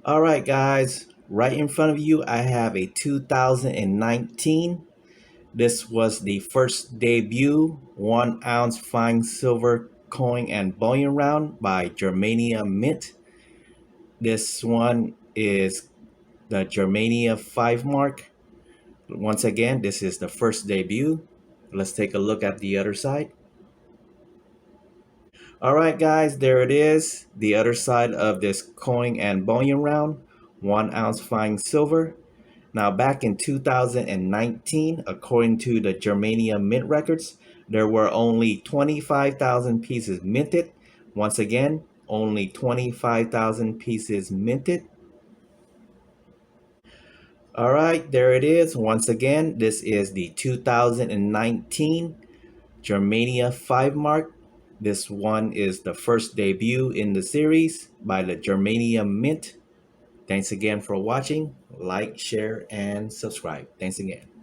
All right, guys, right in front of you, I have a 2019. This was the first debut 1 ounce fine silver coin and bullion round by Germania Mint. This one is the Germania 5 mark. Once again, this is the first debut. Let's take a look at the other side. All right, guys, there it is. The other side of this coin and bullion round, 1 ounce fine silver. Now, back in 2019, according to the Germania Mint records, there were only 25,000 pieces minted. Once again, only 25,000 pieces minted. All right, there it is. Once again, this is the 2019 Germania 5 mark. This one is the first debut in the series by the Germania Mint. Thanks again for watching. Like, share, and subscribe. Thanks again.